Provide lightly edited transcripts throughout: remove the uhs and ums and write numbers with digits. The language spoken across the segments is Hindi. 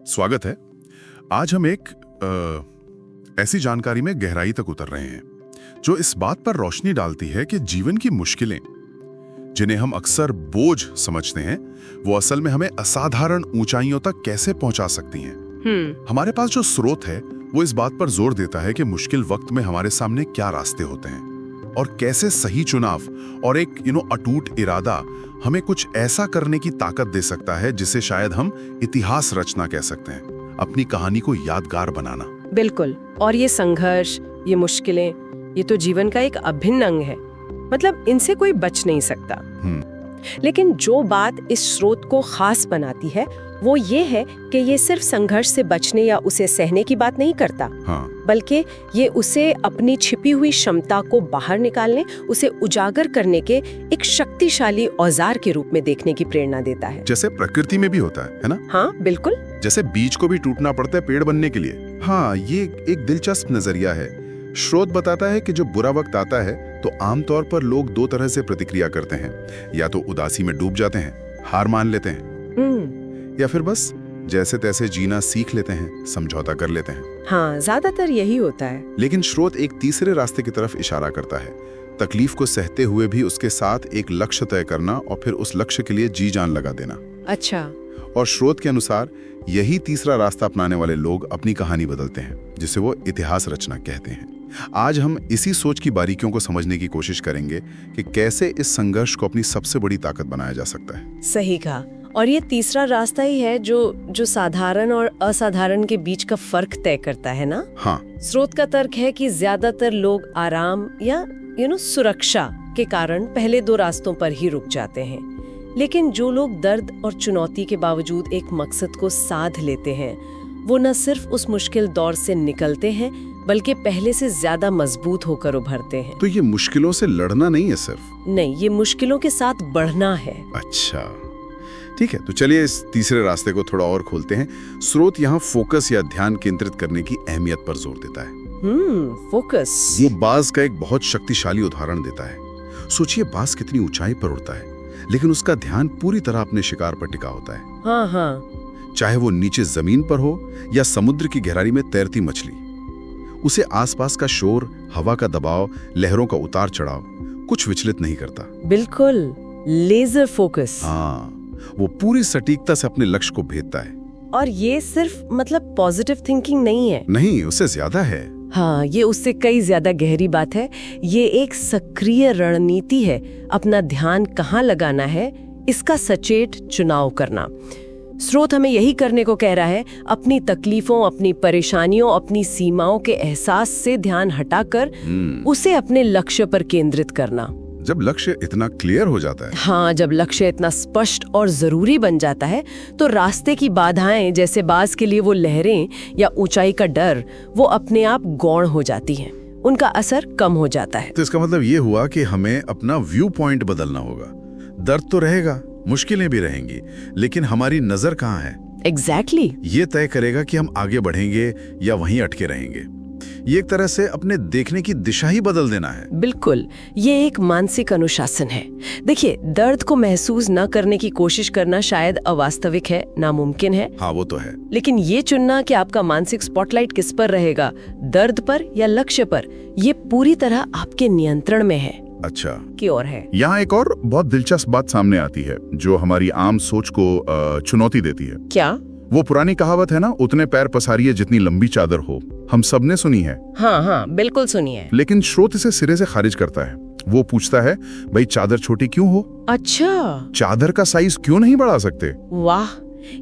स्वागत है। आज हम एक ऐसी जानकारी में गहराई तक उतर रहे हैं जो इस बात पर रोशनी डालती है कि जीवन की मुश्किलें, जिन्हें हम अक्सर बोझ समझते हैं, वो असल में हमें असाधारण ऊंचाइयों तक कैसे पहुंचा सकती हैं। हमारे पास जो स्रोत है वो इस बात पर जोर देता है कि मुश्किल वक्त में हमारे सामने क्या रास्ते होते हैं और कैसे सही चुनाव और एक अटूट इरादा हमें कुछ ऐसा करने की ताकत दे सकता है जिसे शायद हम इतिहास रचना कह सकते हैं, अपनी कहानी को यादगार बनाना। बिल्कुल। और ये संघर्ष, ये मुश्किलें, ये तो जीवन का एक अभिन्न अंग है। मतलब इनसे कोई बच नहीं सकता। लेकिन जो बात इस स्रोत को खास बनाती है वो ये है कि ये सिर्फ संघर्ष से बचने या उसे सहने की बात नहीं करता, बल्कि ये उसे अपनी छिपी हुई क्षमता को बाहर निकालने, उसे उजागर करने के एक शक्तिशाली औजार के रूप में देखने की प्रेरणा देता है। जैसे प्रकृति में भी होता है ना? हाँ बिल्कुल। जैसे बीज को भी टूटना पड़ता है पेड़ बनने के लिए। हाँ, ये एक दिलचस्प नजरिया है। स्रोत बताता है कि जब बुरा वक्त आता है तो आमतौर पर लोग दो तरह से प्रतिक्रिया करते हैं, या तो उदासी में डूब जाते हैं, हार मान लेते हैं, या फिर बस जैसे तैसे जीना सीख लेते हैं, समझौता कर लेते हैं। हाँ, ज्यादातर यही होता है। लेकिन स्रोत एक तीसरे रास्ते की तरफ इशारा करता है, तकलीफ को सहते हुए भी उसके साथ एक लक्ष्य तय करना और फिर उस लक्ष्य के लिए जी जान लगा देना। अच्छा। और स्रोत के अनुसार यही तीसरा रास्ता अपनाने वाले लोग अपनी कहानी बदलते हैं, जिसे वो इतिहास रचना कहते हैं। आज हम इसी सोच की बारीकियों को समझने की कोशिश करेंगे कि कैसे इस संघर्ष को अपनी सबसे बड़ी ताकत बनाया जा सकता है। सही कहा। और ये तीसरा रास्ता ही है जो साधारण और असाधारण के बीच का फर्क तय करता है ना? हाँ। स्रोत का तर्क है कि ज्यादातर लोग आराम या सुरक्षा के कारण पहले दो रास्तों पर ही रुक जाते हैं, लेकिन जो लोग दर्द और चुनौती के बावजूद एक मकसद को साध लेते हैं, वो न सिर्फ उस मुश्किल दौर से निकलते हैं बल्कि पहले से ज्यादा मजबूत होकर उभरते हैं। तो ये मुश्किलों से लड़ना नहीं है सिर्फ? नहीं, ये मुश्किलों के साथ बढ़ना है। अच्छा, ठीक है। तो चलिए इस तीसरे रास्ते को थोड़ा और खोलते हैं। स्रोत यहाँ फोकस या ध्यान केंद्रित करने की अहमियत पर जोर देता है। फोकस। वो बाज का एक बहुत शक्तिशाली उदाहरण देता है। सोचिए, बाज कितनी ऊंचाई पर उड़ता है, लेकिन उसका ध्यान पूरी तरह अपने शिकार पर टिका होता है। हाँ। चाहे वो नीचे जमीन पर हो या समुद्र की गहराई में तैरती मछली, उसे आसपास का शोर, हवा का दबाव, लहरों का उतार चढ़ाव कुछ विचलित नहीं करता। बिल्कुल, लेजर फोकस। हाँ, वो पूरी सटीकता से अपने लक्ष्य को भेदता है। और ये सिर्फ पॉजिटिव थिंकिंग नहीं है। नहीं, उससे ज्यादा है। हाँ, ये उससे कई ज्यादा गहरी बात है। ये एक सक्रिय रणनीति है, अपना ध्यान कहाँ लगाना है इसका सचेत चुनाव करना। स्रोत हमें यही करने को कह रहा है, अपनी तकलीफों, अपनी परेशानियों, अपनी सीमाओं के एहसास से ध्यान हटाकर उसे अपने लक्ष्य पर केंद्रित करना। जब लक्ष्य इतना क्लियर हो जाता है, हाँ, जब लक्ष्य इतना स्पष्ट और जरूरी बन जाता है, तो रास्ते की बाधाएं, जैसे बाज के लिए वो लहरें या ऊंचाई का डर, वो अपने आप गौण हो जाती हैं, उनका असर कम हो जाता है। तो इसका मतलब ये हुआ कि हमें अपना व्यू पॉइंट बदलना होगा। दर्द तो रहेगा, मुश्किलें भी रहेंगी, लेकिन हमारी नजर कहाँ है? एग्जैक्टली। ये तय करेगा कि हम आगे बढ़ेंगे या वहीं अटके रहेंगे। ये एक तरह से अपने देखने की दिशा ही बदल देना है। बिल्कुल, ये एक मानसिक अनुशासन है। देखिए, दर्द को महसूस न करने की कोशिश करना शायद अवास्तविक है, नामुमकिन है। हाँ, वो तो है। लेकिन ये चुनना कि आपका मानसिक स्पॉटलाइट किस पर रहेगा, दर्द पर या लक्ष्य पर, ये पूरी तरह आपके नियंत्रण में है। अच्छा, की ओर है। यहाँ एक और बहुत दिलचस्प बात सामने आती है जो हमारी आम सोच को चुनौती देती है। क्या? वो पुरानी कहावत है ना, उतने पैर पसारिए जितनी लंबी चादर हो। हम सबने सुनी है। हाँ, बिल्कुल सुनी है। लेकिन स्रोत इसे सिरे से खारिज करता है। वो पूछता है, भाई चादर छोटी क्यों हो? अच्छा, चादर का साइज क्यों नहीं बढ़ा सकते? वाह,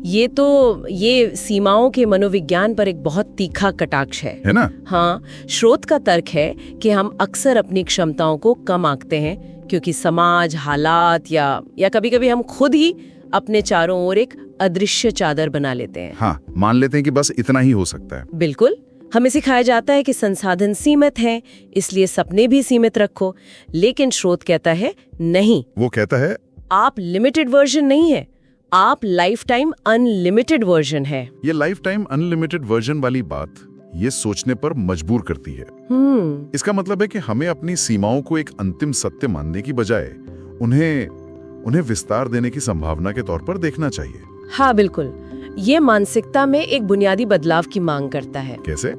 ये सीमाओं के मनोविज्ञान पर एक बहुत तीखा कटाक्ष है ना? हाँ, स्रोत का तर्क है कि हम अक्सर अपनी क्षमताओं को कम आंकते हैं क्योंकि समाज, हालात या कभी-कभी हम खुद ही अपने चारों ओर एक अदृश्य चादर बना लेते हैं। हाँ, मान लेते हैं कि बस इतना ही हो सकता है। बिल्कुल, हमें सिखाया जाता है कि संसाधन सीमित हैं, इसलिए सपने भी सीमित रखो। लेकिन स्रोत कहता है नहीं। वो कहता है, आप लिमिटेड वर्जन नहीं है, आप लाइफ टाइम अनलिमिटेड वर्जन है। ये लाइफ टाइम अनलिमिटेड वर्जन वाली बात ये सोचने पर मजबूर करती है। इसका मतलब है कि हमें अपनी सीमाओं को एक अंतिम सत्य मानने की बजाय उन्हें विस्तार देने की संभावना के तौर पर देखना चाहिए। हाँ बिल्कुल, ये मानसिकता में एक बुनियादी बदलाव की मांग करता है। कैसे?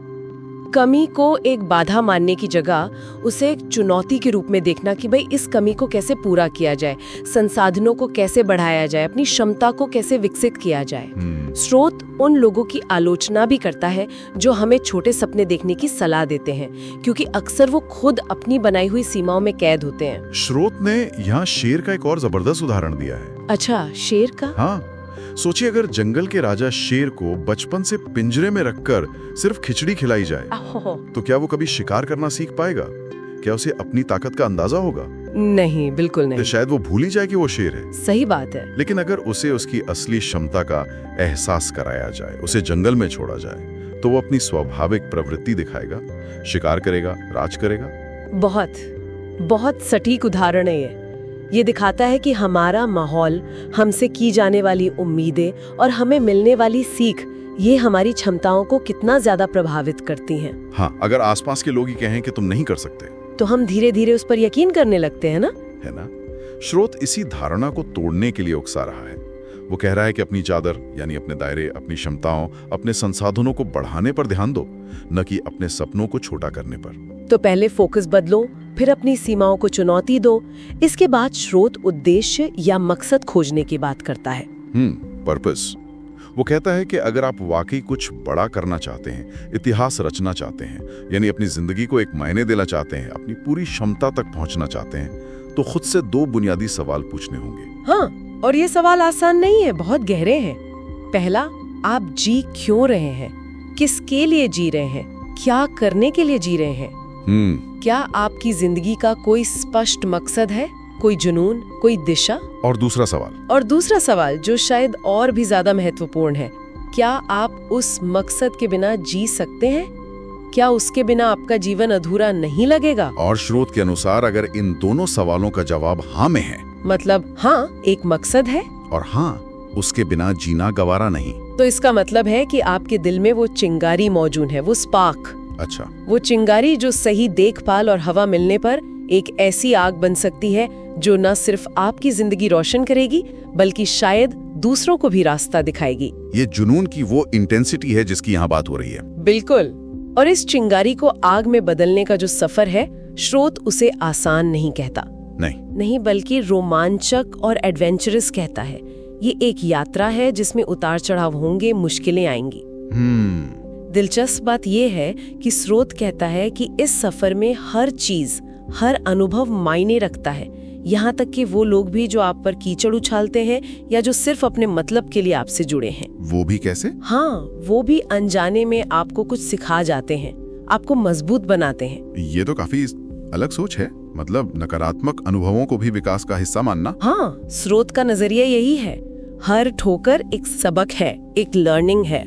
कमी को एक बाधा मानने की जगह उसे एक चुनौती के रूप में देखना कि भाई इस कमी को कैसे पूरा किया जाए, संसाधनों को कैसे बढ़ाया जाए, अपनी क्षमता को कैसे विकसित किया जाए। स्रोत उन लोगों की आलोचना भी करता है जो हमें छोटे सपने देखने की सलाह देते हैं, क्योंकि अक्सर वो खुद अपनी बनाई हुई सीमाओं में कैद होते हैं। स्रोत ने यहाँ शेर का एक और जबरदस्त उदाहरण दिया है। अच्छा, शेर का? हाँ, सोचिए अगर जंगल के राजा शेर को बचपन से पिंजरे में रखकर सिर्फ खिचड़ी खिलाई जाए तो क्या वो कभी शिकार करना सीख पाएगा? क्या उसे अपनी ताकत का अंदाजा होगा? नहीं, बिल्कुल नहीं। तो शायद वो भूल ही जाए कि वो शेर है। सही बात है। लेकिन अगर उसे उसकी असली क्षमता का एहसास कराया जाए, उसे जंगल में छोड़ा जाए, तो वो अपनी स्वाभाविक प्रवृत्ति दिखाएगा, शिकार करेगा, राज करेगा। बहुत बहुत सटीक उदाहरण है ये दिखाता है कि हमारा माहौल, हमसे की जाने वाली उम्मीदें और हमें मिलने वाली सीख, ये हमारी क्षमताओं को कितना ज्यादा प्रभावित करती हैं। हाँ, अगर आसपास के लोग ही कहें कि तुम नहीं कर सकते, तो हम धीरे धीरे उस पर यकीन करने लगते हैं ना? है ना? स्रोत इसी धारणा को तोड़ने के लिए उकसा रहा है। वो कह रहा है कि अपनी चादर यानी अपने दायरे, अपनी क्षमताओं, अपने संसाधनों को बढ़ाने पर ध्यान दो, न कि अपने सपनों को छोटा करने पर। तो पहले फोकस बदलो, फिर अपनी सीमाओं को चुनौती दो। इसके बाद स्रोत उद्देश्य या मकसद खोजने की बात करता है। पर्पस। वो कहता है कि अगर आप वाकई कुछ बड़ा करना चाहते हैं, इतिहास रचना चाहते हैं, यानी अपनी जिंदगी को एक मायने देना चाहते हैं, अपनी पूरी क्षमता तक पहुंचना चाहते हैं, तो खुद से 2 बुनियादी सवाल पूछने होंगे। हाँ, और ये सवाल आसान नहीं है, बहुत गहरे हैं। पहला, आप जी क्यों रहे हैं? किसके लिए जी रहे हैं? क्या करने के लिए जी रहे हैं? क्या आपकी जिंदगी का कोई स्पष्ट मकसद है, कोई जुनून, कोई दिशा? और दूसरा सवाल जो शायद और भी ज्यादा महत्वपूर्ण है, क्या आप उस मकसद के बिना जी सकते हैं? क्या उसके बिना आपका जीवन अधूरा नहीं लगेगा? और स्रोत के अनुसार अगर इन दोनों सवालों का जवाब हाँ में है, मतलब हाँ, एक मकसद है और हाँ, उसके बिना जीना गवारा नहीं, तो इसका मतलब है कि आपके दिल में वो चिंगारी मौजूद है, वो स्पार्क। अच्छा, वो चिंगारी जो सही देखभाल और हवा मिलने पर एक ऐसी आग बन सकती है जो न सिर्फ आपकी जिंदगी रोशन करेगी, बल्कि शायद दूसरों को भी रास्ता दिखाएगी। ये जुनून की वो इंटेंसिटी है जिसकी यहाँ बात हो रही है। बिल्कुल। और इस चिंगारी को आग में बदलने का जो सफर है, स्रोत उसे आसान नहीं कहता। नहीं, बल्कि रोमांचक और एडवेंचरस कहता है। ये एक यात्रा है जिसमें उतार चढ़ाव होंगे, मुश्किलें आएंगी। दिलचस्प बात यह है कि स्रोत कहता है कि इस सफर में हर चीज, हर अनुभव मायने रखता है, यहाँ तक कि वो लोग भी जो आप पर कीचड़ उछालते हैं या जो सिर्फ अपने मतलब के लिए आपसे जुड़े हैं। वो भी कैसे? हाँ, वो भी अनजाने में आपको कुछ सिखा जाते हैं, आपको मजबूत बनाते हैं। ये तो काफी अलग सोच है, मतलब नकारात्मक अनुभवों को भी विकास का हिस्सा मानना। हाँ, स्रोत का नजरिया यही है। हर ठोकर एक सबक है, एक लर्निंग है।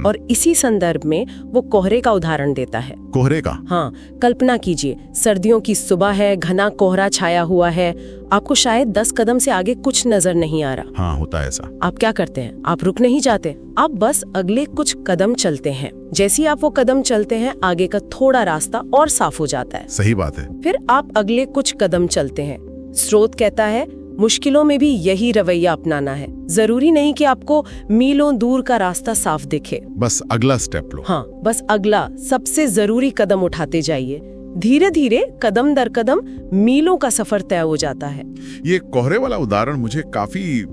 और इसी संदर्भ में वो कोहरे का उदाहरण देता है। कोहरे का? हाँ, कल्पना कीजिए, सर्दियों की सुबह है, घना कोहरा छाया हुआ है, आपको शायद 10 कदम से आगे कुछ नजर नहीं आ रहा। हाँ, होता है ऐसा। आप क्या करते हैं? आप रुक नहीं जाते, आप बस अगले कुछ कदम चलते हैं। जैसे ही आप वो कदम चलते हैं, आगे का थोड़ा रास्ता और साफ हो जाता है। सही बात है। फिर आप अगले कुछ कदम चलते हैं। स्रोत कहता है, मुश्किलों में भी यही रवैया अपनाना है। जरूरी नहीं कि आपको मीलों दूर का रास्ता साफ दिखे, बस अगला स्टेप लो। हाँ, बस अगला सबसे जरूरी कदम उठाते जाइए। धीरे धीरे, कदम दर कदम, मीलों का सफर तय हो जाता है। ये कोहरे वाला उदाहरण मुझे काफी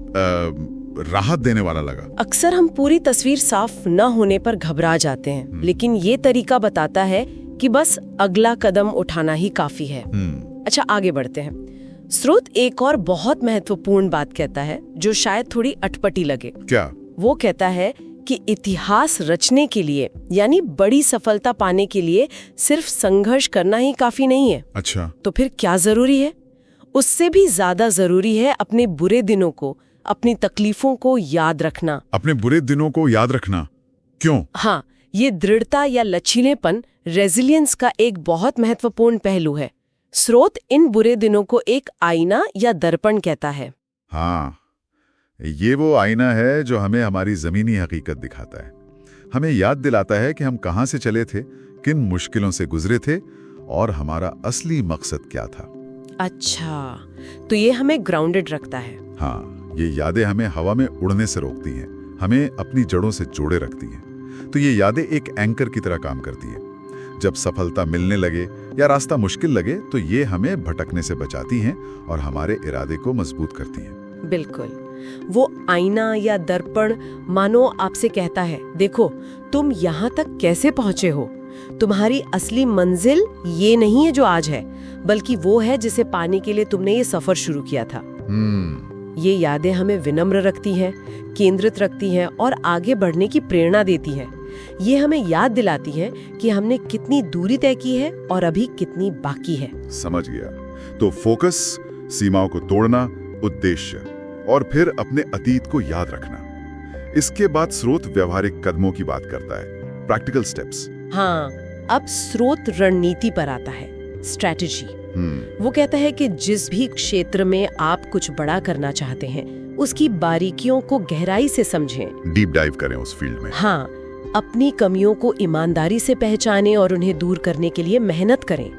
राहत देने वाला लगा। अक्सर हम पूरी तस्वीर साफ न होने पर घबरा जाते हैं, लेकिन ये तरीका बताता है कि बस अगला कदम उठाना ही काफी है। अच्छा, आगे बढ़ते हैं। स्रोत एक और बहुत महत्वपूर्ण बात कहता है जो शायद थोड़ी अटपटी लगे। क्या? वो कहता है कि इतिहास रचने के लिए, यानी बड़ी सफलता पाने के लिए सिर्फ संघर्ष करना ही काफी नहीं है। अच्छा, तो फिर क्या जरूरी है? उससे भी ज्यादा जरूरी है अपने बुरे दिनों को, अपनी तकलीफों को याद रखना। अपने बुरे दिनों को याद रखना? क्यों? हाँ, ये दृढ़ता या लचीलेपन, रेजिलियंस का एक बहुत महत्वपूर्ण पहलू है। स्रोत इन बुरे दिनों को एक आईना या दर्पण कहता है। हाँ, ये वो आईना है जो हमें हमारी जमीनी हकीकत दिखाता है, हमें याद दिलाता है कि हम कहाँ से चले थे, किन मुश्किलों से गुजरे थे और हमारा असली मकसद क्या था। अच्छा, तो ये हमें ग्राउंडेड रखता है। हाँ, ये यादें हमें हवा में उड़ने से रोकती हैं, हमें अपनी जड़ों से जोड़े रखती हैं। तो ये यादें एक एंकर की तरह काम करती हैं। जब सफलता मिलने लगे या रास्ता मुश्किल लगे तो ये हमें भटकने से बचाती हैं और हमारे इरादे को मजबूत करती हैं। बिल्कुल, वो आईना या दर्पण मानो आपसे कहता है, देखो तुम यहाँ तक कैसे पहुँचे हो। तुम्हारी असली मंजिल ये नहीं है जो आज है, बल्कि वो है जिसे पाने के लिए तुमने ये सफर शुरू किया था। ये यादें हमें विनम्र रखती हैं, केंद्रित रखती हैं और आगे बढ़ने की प्रेरणा देती हैं। ये हमें याद दिलाती हैं कि हमने कितनी दूरी तय की है और अभी कितनी बाकी है। समझ गया। तो फोकस, सीमाओं को तोड़ना, उद्देश्य और फिर अपने अतीत को याद रखना। इसके बाद स्रोत व्यवहारिक कदमों की बात करता है, प्रैक्टिकल स्टेप्स। हाँ, अब स्रोत रणनीति पर आता है, स्ट्रैटेजी। वो कहता है कि जिस भी क्षेत्र में आप कुछ बड़ा करना चाहते हैं, उसकी बारीकियों को गहराई से समझें, डीप डाइव करें उस फील्ड में। हाँ, अपनी कमियों को ईमानदारी से पहचानें और उन्हें दूर करने के लिए मेहनत करें।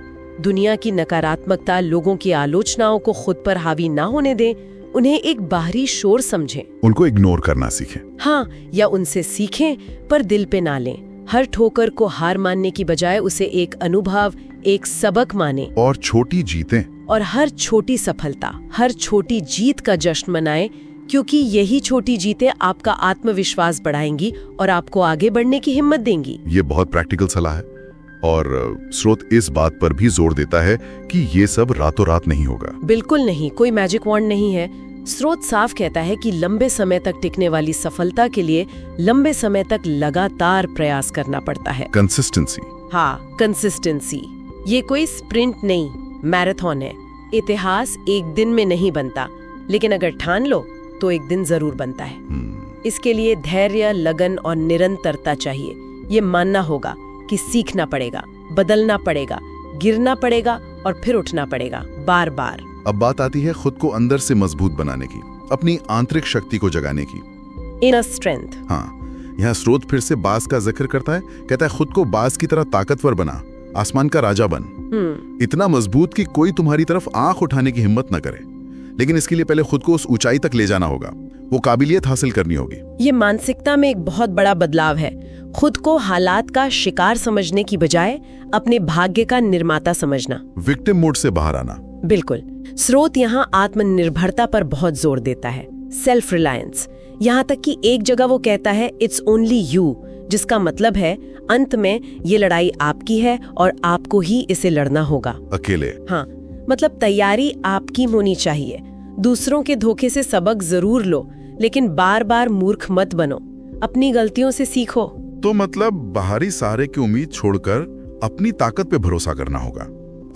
दुनिया की नकारात्मकता, लोगों की आलोचनाओं को खुद पर हावी ना होने दें, उन्हें एक बाहरी शोर समझें। उनको इग्नोर करना सीखें। हाँ, या उनसे सीखें पर दिल पे ना लें। हर ठोकर को हार मानने की बजाय उसे एक अनुभव, एक सबक माने। और छोटी जीतें। और हर छोटी सफलता, हर छोटी जीत का जश्न मनाएं, क्योंकि यही छोटी जीतें आपका आत्मविश्वास बढ़ाएंगी और आपको आगे बढ़ने की हिम्मत देंगी। ये बहुत प्रैक्टिकल सलाह है और स्रोत इस बात पर भी जोर देता है कि ये सब रातों रात नहीं होगा। बिल्कुल नहीं, कोई मैजिक वॉन्ड नहीं है। स्रोत साफ कहता है कि लंबे समय तक टिकने वाली सफलता के लिए लंबे समय तक लगातार प्रयास करना पड़ता है। कंसिस्टेंसी। हाँ, कंसिस्टेंसी। ये कोई स्प्रिंट नहीं, मैराथन है। इतिहास एक दिन में नहीं बनता, लेकिन अगर ठान लो तो एक दिन जरूर बनता है। इसके लिए धैर्य, लगन और निरंतरता चाहिए। ये मानना होगा कि सीखना पड़ेगा, बदलना पड़ेगा, गिरना पड़ेगा और फिर उठना पड़ेगा, बार बार। अब बात आती है खुद को अंदर से मजबूत बनाने की, अपनी आंतरिक शक्ति को जगाने की। Inner strength. हाँ, यहाँ स्रोत फिर से बाज का जिक्र करता है। कहता है खुद को बाज की तरह ताकतवर बना, आसमान का राजा बन, इतना मजबूत कि कोई तुम्हारी तरफ आंख उठाने की हिम्मत न करे। लेकिन इसके लिए पहले खुद को उस ऊंचाई तक ले जाना होगा, वो काबिलियत हासिल करनी होगी। ये मानसिकता में एक बहुत बड़ा बदलाव है। खुद को हालात का शिकार समझने की बजाय अपने भाग्य का निर्माता समझना, विक्टिम मोड से बाहर आना। बिल्कुल। स्रोत यहाँ आत्मनिर्भरता पर बहुत जोर देता है, सेल्फ रिलायंस। यहाँ तक कि एक जगह वो कहता है इट्स ओनली यू, जिसका मतलब है अंत में ये लड़ाई आपकी है और आपको ही इसे लड़ना होगा, अकेले। हाँ, मतलब तैयारी आपकी होनी चाहिए। दूसरों के धोखे से सबक जरूर लो, लेकिन बार बार मूर्ख मत बनो। अपनी गलतियों से सीखो। तो मतलब बाहरी सहारे की उम्मीद छोड़कर अपनी ताकत पे भरोसा करना होगा,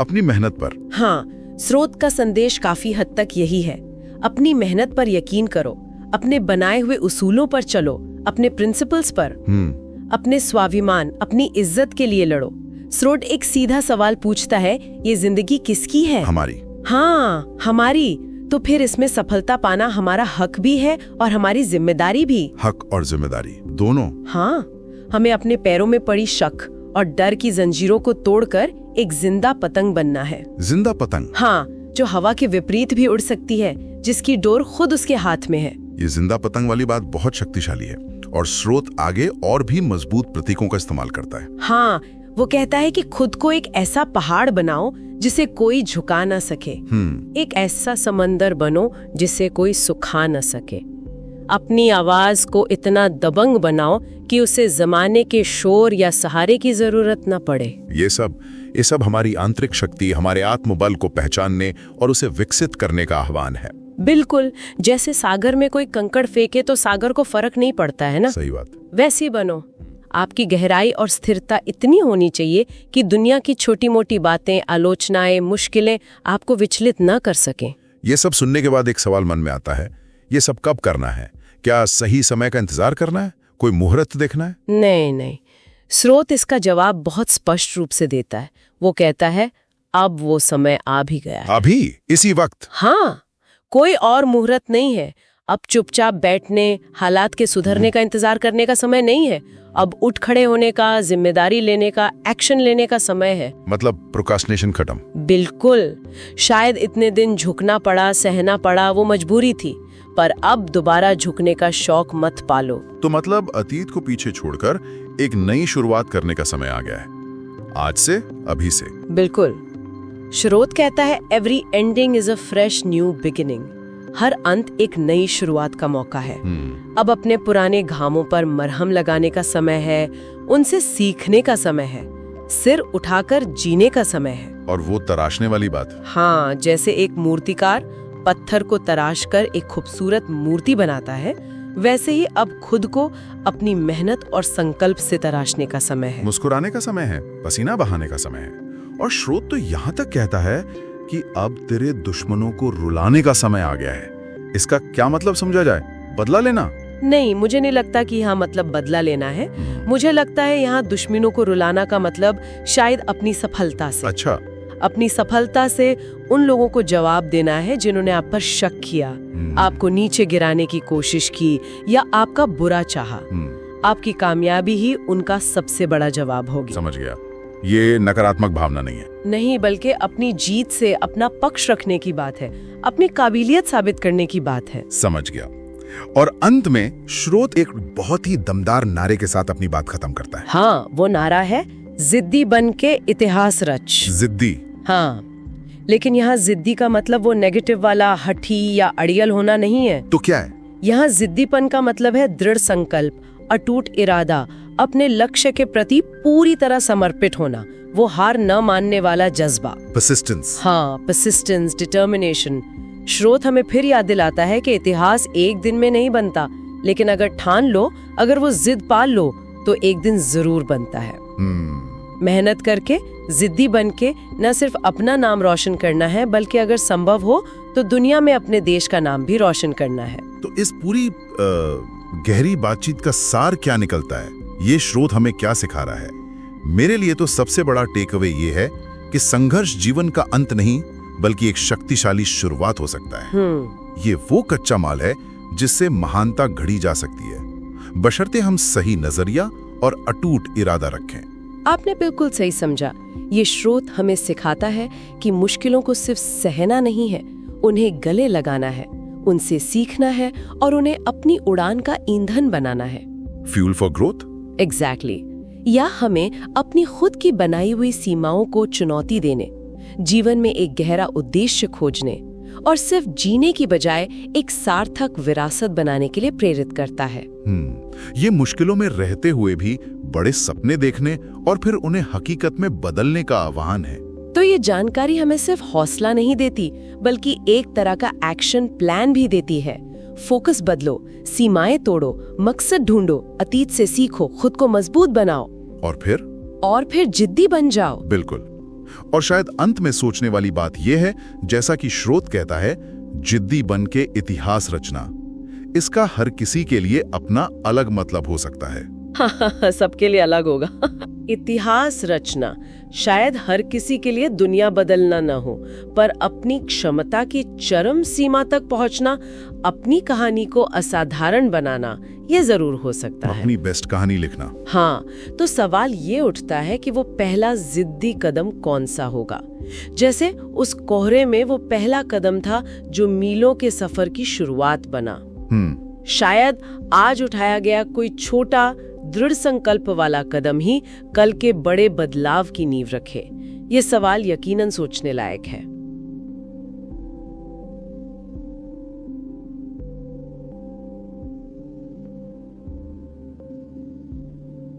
अपनी मेहनत पर। हाँ, स्रोत का संदेश काफी हद तक यही है। अपनी मेहनत पर यकीन करो, अपने बनाए हुए उसूलों पर चलो, अपने प्रिंसिपल्स पर। अपने स्वाभिमान, अपनी इज्जत के लिए लड़ो। स्रोत एक सीधा सवाल पूछता है, ये जिंदगी किसकी है? हमारी। हाँ, हमारी। तो फिर इसमें सफलता पाना हमारा हक भी है और हमारी जिम्मेदारी भी। हक और जिम्मेदारी दोनों। हाँ, हमें अपने पैरों में पड़ी शक और डर की जंजीरों को तोड़कर एक जिंदा पतंग बनना है। जिंदा पतंग? हाँ, जो हवा के विपरीत भी उड़ सकती है, जिसकी डोर खुद उसके हाथ में है। ये जिंदा पतंग वाली बात बहुत शक्तिशाली है और स्रोत आगे और भी मजबूत प्रतीकों का इस्तेमाल करता है। हाँ, वो कहता है कि खुद को एक ऐसा पहाड़ बनाओ जिसे कोई झुका न सके। एक ऐसा समंदर बनो जिसे कोई सुखा न सके। अपनी आवाज को इतना दबंग बनाओ कि उसे जमाने के शोर या सहारे की जरूरत न पड़े। ये सब हमारी आंतरिक शक्ति, हमारे आत्मबल को पहचानने और उसे विकसित करने का आह्वान है। बिल्कुल, जैसे सागर में कोई कंकड़ फेंके तो सागर को फर्क नहीं पड़ता है ना। सही बात। वैसी बनो। आपकी गहराई और स्थिरता इतनी होनी चाहिए कि दुनिया की छोटी मोटी बातें, आलोचनाएं, मुश्किलें आपको विचलित न कर सकें। ये सब सुनने के बाद एक सवाल मन में आता है, ये सब कब करना है? क्या सही समय का इंतजार करना है? कोई मुहूर्त देखना है? नहीं। स्रोत इसका जवाब बहुत स्पष्ट रूप से देता है। वो कहता है, अब वो समय आ भी गया है। अभी? इसी वक्त? हाँ, कोई और मुहूर्त नहीं है। अब चुपचाप बैठने, हालात के सुधरने का इंतजार करने का समय नहीं है। अब उठ खड़े होने का, जिम्मेदारी लेने का, एक्शन लेने का समय है। मतलब प्रोक्रास्टिनेशन खत्म? बिल्कुल। शायद इतने दिन झुकना पड़ा, सहना पड़ा, वो मजबूरी थी, पर अब दोबारा झुकने का शौक मत पालो। तो मतलब अतीत को पीछे छोड़कर एक नई शुरुआत करने का समय आ गया है, आज से, अभी से। बिल्कुल। श्रोत कहता है every ending is a fresh new beginning. हर अंत एक नई शुरुआत का मौका है। अब अपने पुराने घावों पर मरहम लगाने का समय है, उनसे सीखने का समय है, सिर उठाकर जीने का समय है। और वो तराशने वाली बात। हाँ, जैसे एक मूर्तिकार पत्थर को तराश कर एक खूबसूरत मूर्ति बनाता है, वैसे ही अब खुद को अपनी मेहनत और संकल्प से तराशने का समय है। मुस्कुराने का समय है, पसीना बहाने का समय है। और श्रोत तो यहाँ तक कहता है कि अब तेरे दुश्मनों को रुलाने का समय आ गया है। इसका क्या मतलब समझा जाए? बदला लेना? नहीं, मुझे नहीं लगता कि यहाँ मतलब बदला लेना है। मुझे लगता है यहाँ दुश्मनों को रुलाना का मतलब शायद अपनी सफलता से। अच्छा। अपनी सफलता से उन लोगों को जवाब देना है जिन्होंने आप पर शक किया, आपको नीचे गिराने की कोशिश की या आपका बुरा चाहा। आपकी कामयाबी ही उनका सबसे बड़ा जवाब होगी। समझ गया। ये नकारात्मक भावना नहीं है। नहीं, बल्कि अपनी जीत से अपना पक्ष रखने की बात है, अपनी काबिलियत साबित करने की बात है। समझ गया। और अंत में श्रोत एक बहुत ही दमदार नारे के साथ अपनी बात खत्म करता है। हाँ, वो नारा है जिद्दी बन के इतिहास रच। जिद्दी? हाँ, लेकिन यहाँ जिद्दी का मतलब वो नेगेटिव वाला हठी या अड़ियल होना नहीं है। तो क्या है? यहाँ जिद्दीपन का मतलब है दृढ़ संकल्प, अटूट इरादा, अपने लक्ष्य के प्रति पूरी तरह समर्पित होना, वो हार न मानने वाला जज्बा। परसिस्टेंस। हाँ, परसिस्टेंस, डिटर्मिनेशन। श्रोत हमें फिर याद दिलाता है कि इतिहास एक दिन में नहीं बनता, लेकिन अगर ठान लो, अगर वो जिद पाल लो, तो एक दिन जरूर बनता है। मेहनत करके, जिद्दी बन के न सिर्फ अपना नाम रोशन करना है, बल्कि अगर संभव हो तो दुनिया में अपने देश का नाम भी रोशन करना है। तो इस पूरी गहरी बातचीत का सार क्या निकलता है? ये श्रोत हमें क्या सिखा रहा है? मेरे लिए तो सबसे बड़ा टेक अवे ये है कि संघर्ष जीवन का अंत नहीं, बल्कि एक शक्तिशाली शुरुआत हो सकता है। ये वो कच्चा माल है जिससे महानता घड़ी जा सकती है, बशर्ते हम सही नजरिया और अटूट इरादा रखें। आपने बिल्कुल सही समझा। ये श्रोत हमें सिखाता है कि मुश्किलों को सिर्फ सहना नहीं है, उन्हें गले लगाना है, उनसे सीखना है और उन्हें अपनी उड़ान का ईंधन बनाना है। Fuel for growth? एग्जैक्टली। या हमें अपनी खुद की बनाई हुई सीमाओं को चुनौती देने, जीवन में एक गहरा उद्देश्य खोजने और सिर्फ जीने की बजाय एक सार्थक विरासत बनाने के लिए प्रेरित करता है। ये मुश्किलों में रहते हुए भी बड़े सपने देखने और फिर उन्हें हकीकत में बदलने का आह्वान है। तो ये जानकारी हमें सिर्फ हौसला नहीं देती, बल्कि एक तरह का एक्शन प्लान भी देती है। फोकस बदलो, सीमाएं तोड़ो, मकसद ढूंढो, अतीत से सीखो, खुद को मजबूत बनाओ और फिर जिद्दी बन जाओ। बिल्कुल। और शायद अंत में सोचने वाली बात यह है, जैसा कि श्रोत कहता है, जिद्दी बन के इतिहास रचना। इसका हर किसी के लिए अपना अलग मतलब हो सकता है। सबके लिए अलग होगा। इतिहास रचना शायद हर किसी के लिए दुनिया बदलना न हो, पर अपनी क्षमता की चरम सीमा तक पहुंचना, अपनी कहानी को असाधारण बनाना, ये जरूर हो सकता है। अपनी बेस्ट कहानी लिखना। हाँ, तो सवाल ये उठता है कि वो पहला जिद्दी कदम कौन सा होगा? जैसे उस कोहरे में वो पहला कदम था जो मीलों के सफर की शुरुआत बना। शायद आज उठाया गया कोई छोटा दृढ़ संकल्प वाला कदम ही कल के बड़े बदलाव की नींव रखे। ये सवाल यकीनन सोचने लायक है।